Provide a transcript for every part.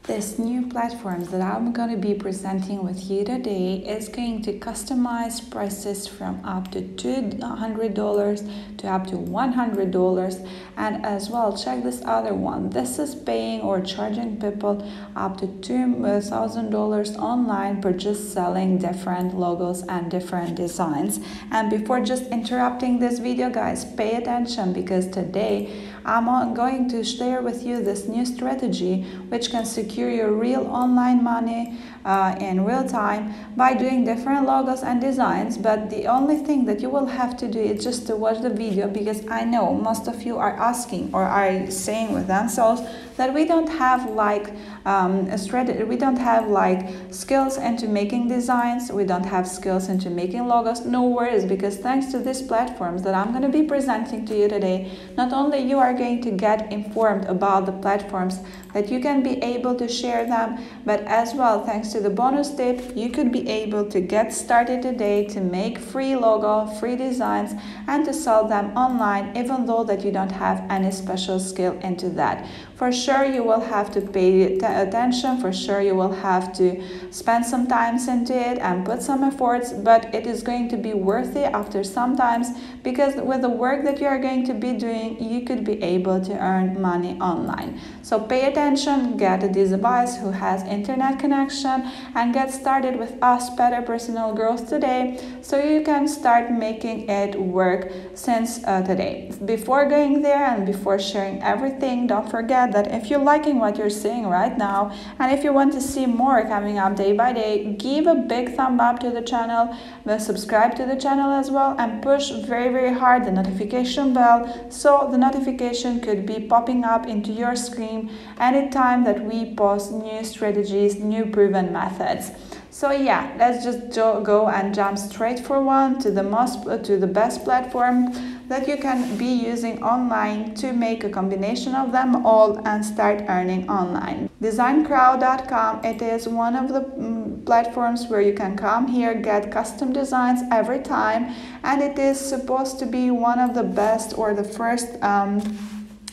This new platform that I'm going to be presenting with you today is going to customize prices from up to $200 to up to $100, and as well check this other one. This is paying or charging people up to $2,000 online for just selling different logos and different designs. And before just interrupting this video, guys, pay attention, because today I'm going to share with you this new strategy which can secure your real online money in real time by doing different logos and designs. But the only thing that you will have to do is just to watch the video, because I know most of you are asking or are saying with themselves that we don't have a strategy, we don't have skills into making designs, we don't have skills into making logos. No worries, because thanks to these platforms that I'm going to be presenting to you today, not only you are going to get informed about the platforms that you can be able to share them, but as well, thanks to the bonus tip, you could be able to get started today to make free logo, free designs, and to sell them online, even though that you don't have any special skill into that. For sure you will have to pay attention, for sure you will have to spend some time into it and put some efforts, but it is going to be worth it after some times, because with the work that you are going to be doing, you could be able to earn money online. So pay attention, get a device who has internet connection, and get started with us Better Personal Growth today, so you can start making it work since today. Before going there and before sharing everything, don't forget that if you're liking what you're seeing right now, and if you want to see more coming up day by day, give a big thumb up to the channel, subscribe to the channel as well, and push very hard the notification bell, so the notification could be popping up into your screen anytime that we post new strategies, new proven methods. So yeah, let's just go and jump straight for one to the best platform that you can be using online to make a combination of them all and start earning online. Designcrowd.com, it is one of the platforms where you can come here, get custom designs every time, and it is supposed to be one of the best or the first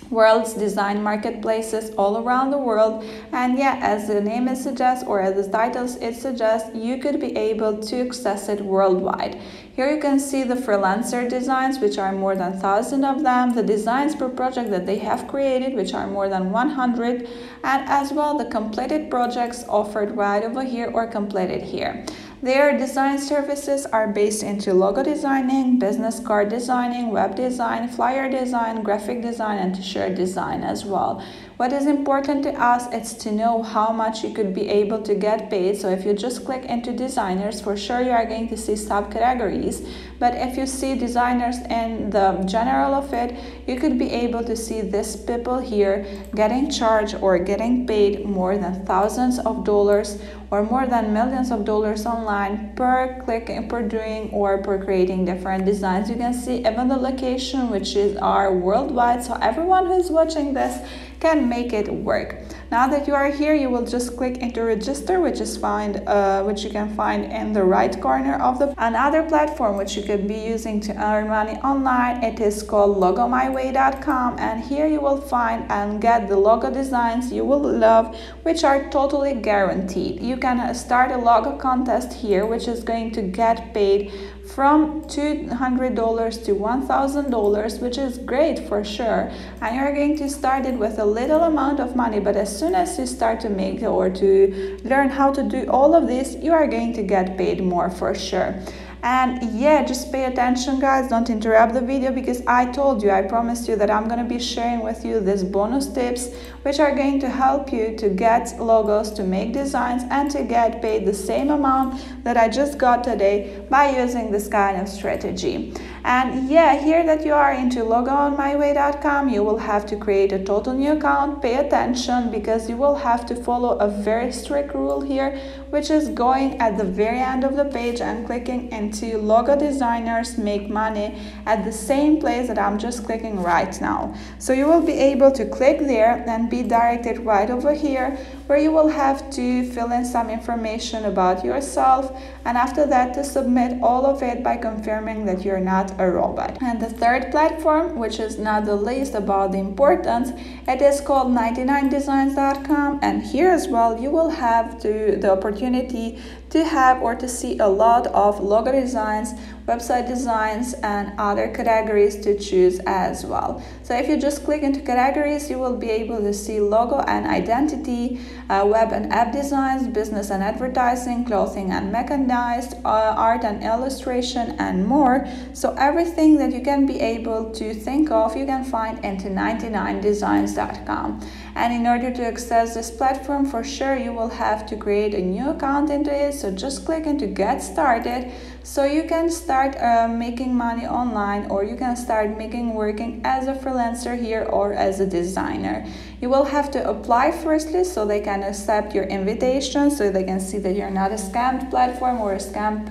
world's design marketplaces all around the world. And yeah, as the name it suggests, or as the titles it suggests, you could be able to access it worldwide. Here you can see the freelancer designs, which are more than 1,000 of them, the designs per project that they have created, which are more than 100, and as well the completed projects offered right over here or completed here. Their design services are based into logo designing, business card designing, web design, flyer design, graphic design, and t-shirt design as well. What is important to us is to know how much you could be able to get paid. So if you just click into designers, for sure you are going to see subcategories. But if you see designers in the general of it, you could be able to see these people here getting charged or getting paid more than thousands of dollars or more than millions of dollars online per click, per doing, or per creating different designs. You can see even the location, which is worldwide, so everyone who is watching this can make it work. Now that you are here, you will just click into register, which you can find in the right corner of another platform which you could be using to earn money online. It is called logomyway.com, and here you will find and get the logo designs you will love, which are totally guaranteed. You can start a logo contest here, which is going to get paid from $200 to $1,000, which is great for sure, and you're going to start it with a little amount of money, but as soon as you start to make or to learn how to do all of this, you are going to get paid more for sure. And yeah, just pay attention, guys, don't interrupt the video, because I told you, I promised you that I'm going to be sharing with you these bonus tips which are going to help you to get logos, to make designs, and to get paid the same amount that I just got today by using this kind of strategy. And yeah, here that you are into logoonmyway.com, you will have to create a total new account. Pay attention, because you will have to follow a very strict rule here, which is going at the very end of the page and clicking into logo designers make money at the same place that I'm just clicking right now. So you will be able to click there and and be directed right over here, where you will have to fill in some information about yourself, and after that to submit all of it by confirming that you're not a robot. And the third platform, which is not the least about the importance, it is called 99designs.com, and here as well you will have the opportunity to have or to see a lot of logo designs, website designs, and other categories to choose as well. So if you just click into categories, you will be able to see logo and identity, web and app designs, business and advertising, clothing and mechanized, art and illustration, and more. So everything that you can be able to think of, you can find into 99designs.com. And in order to access this platform, for sure you will have to create a new account into it. So just click into get started, so you can start making money online, or you can start working as a freelancer here or as a designer. You will have to apply firstly, so they can accept your invitation, so they can see that you're not a scammed platform or a scam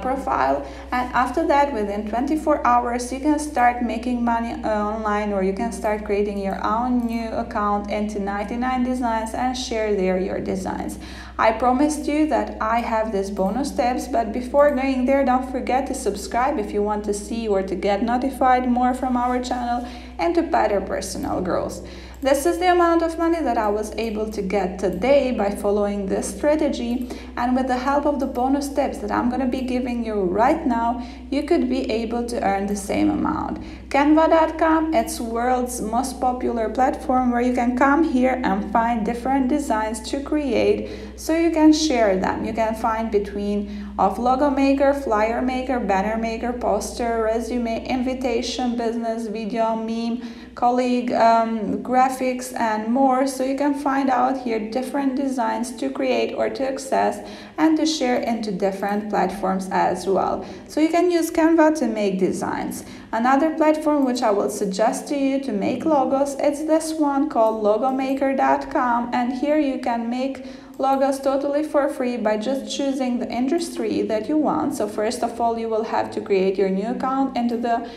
profile, and after that, within 24 hours, you can start making money online, or you can start creating your own new account into 99 Designs and share there your designs. I promised you that I have these bonus tips, but before going there, don't forget to subscribe if you want to see or to get notified more from our channel and to better personal growth. This is the amount of money that I was able to get today by following this strategy, and with the help of the bonus tips that I'm going to be giving you right now, you could be able to earn the same amount. Canva.com, it's world's most popular platform where you can come here and find different designs to create, so you can share them. You can find between of logo maker, flyer maker, banner maker, poster, resume, invitation, business, video, meme, colleague, graphics, and more. So you can find out here different designs to create or to access and to share into different platforms as well. So you can use Canva to make designs. Another platform which I will suggest to you to make logos, it's this one called logomaker.com, and here you can make logos totally for free by just choosing the industry that you want. So first of all, you will have to create your new account into the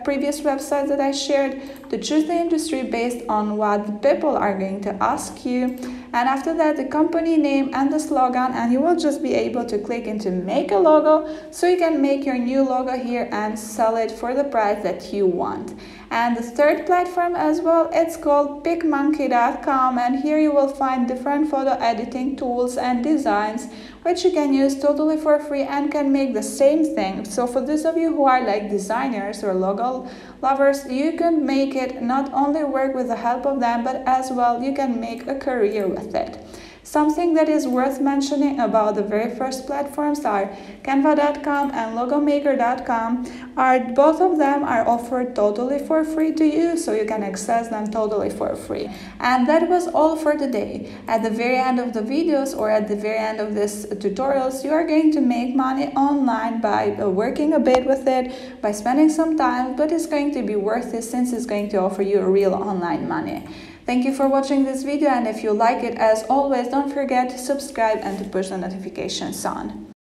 previous website that I shared, to choose the industry based on what the people are going to ask you, and after that the company name and the slogan, and you will just be able to click into make a logo, so you can make your new logo here and sell it for the price that you want. And the third platform as well, it's called picmonkey.com, and here you will find different photo editing tools and designs which you can use totally for free and can make the same thing. So for those of you who are like designers or logo lovers, you can make it, not only work with the help of them, but as well you can make a career with it. Something that is worth mentioning about the very first platforms are Canva.com and Logomaker.com. Both of them are offered totally for free to you, so you can access them totally for free. And that was all for today. At the very end of the videos, or at the very end of this tutorials, you are going to make money online by working a bit with it, by spending some time, but it's going to be worth it since it's going to offer you real online money. Thank you for watching this video, and if you like it, as always, don't forget to subscribe and to push the notifications on.